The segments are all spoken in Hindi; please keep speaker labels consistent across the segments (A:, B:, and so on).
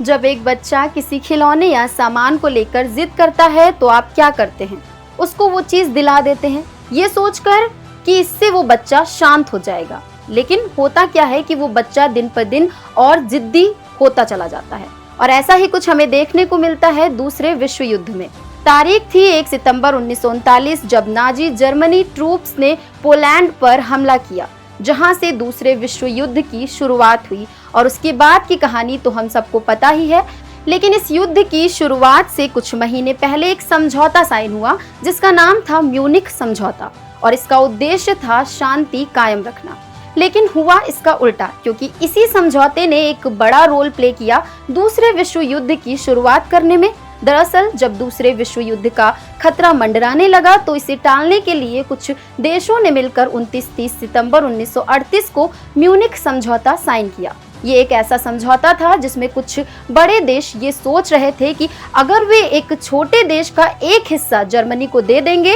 A: जब एक बच्चा किसी खिलौने या सामान को लेकर जिद करता है तो आप क्या करते हैं? उसको वो चीज दिला देते हैं, ये सोचकर कि इससे वो बच्चा शांत हो जाएगा। लेकिन होता क्या है कि वो बच्चा दिन पर दिन और जिद्दी होता चला जाता है। और ऐसा ही कुछ हमें देखने को मिलता है दूसरे विश्व युद्ध में। तारीख थी 1 सितंबर 1939, जब नाजी जर्मनी ट्रूप्स ने पोलैंड पर हमला किया, जहां से दूसरे विश्व युद्ध की शुरुआत हुई। और उसके बाद की कहानी तो हम सबको पता ही है। लेकिन इस युद्ध की शुरुआत से कुछ महीने पहले एक समझौता साइन हुआ, जिसका नाम था म्यूनिख समझौता, और इसका उद्देश्य था शांति कायम रखना। लेकिन हुआ इसका उल्टा, क्योंकि इसी समझौते ने एक बड़ा रोल प्ले किया दूसरे विश्व युद्ध की शुरुआत करने में। दरअसल जब दूसरे विश्व युद्ध का खतरा मंडराने लगा तो इसे टालने के लिए कुछ देशों ने मिलकर 29-30 सितंबर 1938 को म्यूनिख समझौता साइन किया। ये एक ऐसा समझौता था जिसमें कुछ बड़े देश ये सोच रहे थे कि अगर वे एक छोटे देश का एक हिस्सा जर्मनी को दे देंगे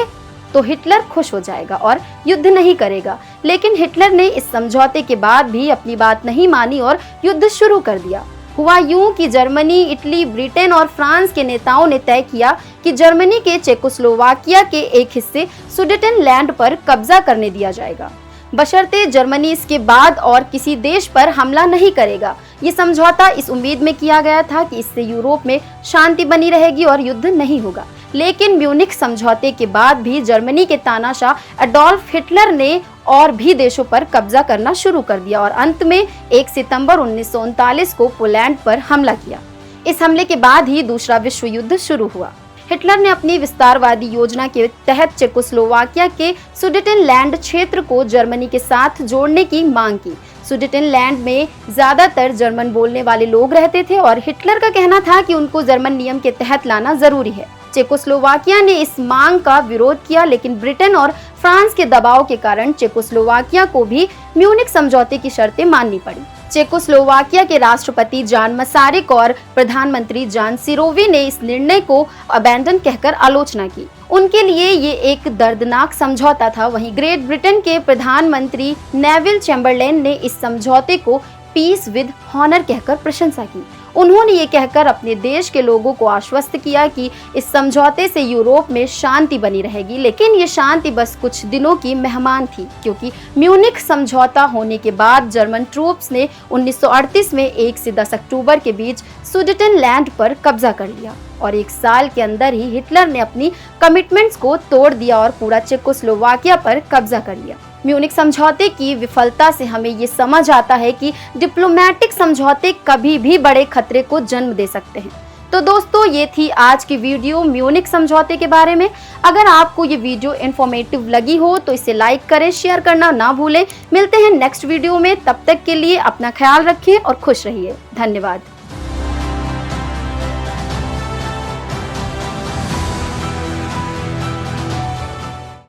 A: तो हिटलर खुश हो जाएगा और युद्ध नहीं करेगा। लेकिन हिटलर ने इस समझौते के बाद भी अपनी बात नहीं मानी और युद्ध शुरू कर दिया। हुआ यूं कि जर्मनी, इटली, ब्रिटेन और फ्रांस के नेताओं ने तय किया कि जर्मनी के चेकोस्लोवाकिया के एक हिस्से सुडेटेनलैंड पर कब्जा करने दिया जाएगा, बशर्ते जर्मनी इसके बाद और किसी देश पर हमला नहीं करेगा। ये समझौता इस उम्मीद में किया गया था कि इससे यूरोप में शांति बनी रहेगी और युद्ध नहीं होगा। लेकिन म्यूनिख समझौते के बाद भी जर्मनी के तानाशाह एडोल्फ हिटलर ने और भी देशों पर कब्जा करना शुरू कर दिया और अंत में 1 सितंबर 1939 को पोलैंड पर हमला किया। इस हमले के बाद ही दूसरा विश्व युद्ध शुरू हुआ। हिटलर ने अपनी विस्तारवादी योजना के तहत चेकोस्लोवाकिया के सुडेटेनलैंड क्षेत्र को जर्मनी के साथ जोड़ने की मांग की। सुडेटेनलैंड में ज्यादातर जर्मन बोलने वाले लोग रहते थे और हिटलर का कहना था कि उनको जर्मन नियम के तहत लाना जरूरी है। चेकोस्लोवाकिया ने इस मांग का विरोध किया, लेकिन ब्रिटेन और फ्रांस के दबाव के कारण चेकोस्लोवाकिया को भी म्यूनिख समझौते की शर्तें माननी पड़ी। चेकोस्लोवाकिया के राष्ट्रपति जान मसारिक और प्रधानमंत्री जान सिरोवी ने इस निर्णय को अबैंडन कहकर आलोचना की। उनके लिए ये एक दर्दनाक समझौता था। वहीं ग्रेट ब्रिटेन के प्रधानमंत्री नेविल चैम्बरलेन ने इस समझौते को पीस विद हॉनर कहकर प्रशंसा की। उन्होंने ये कहकर अपने देश के लोगों को आश्वस्त किया कि इस समझौते से यूरोप में शांति बनी रहेगी। लेकिन ये शांति बस कुछ दिनों की मेहमान थी, क्योंकि म्यूनिख समझौता होने के बाद जर्मन ट्रूप्स ने 1938 में 1 से 10 अक्टूबर के बीच सुडेटेनलैंड पर कब्जा कर लिया और 1 साल के अंदर ही हिटलर ने अपनी कमिटमेंट्स को तोड़ दिया और पूरा चेकोस्लोवाकिया पर कब्जा कर लिया। म्यूनिख समझौते की विफलता से हमें ये समझ आता है कि डिप्लोमेटिक समझौते कभी भी बड़े खतरे को जन्म दे सकते हैं। तो दोस्तों, ये थी आज की वीडियो म्यूनिख समझौते के बारे में। अगर आपको ये वीडियो इन्फॉर्मेटिव लगी हो तो इसे लाइक करें, शेयर करना ना भूलें। मिलते हैं नेक्स्ट वीडियो में, तब तक के लिए अपना ख्याल रखें और खुश रहिए। धन्यवाद।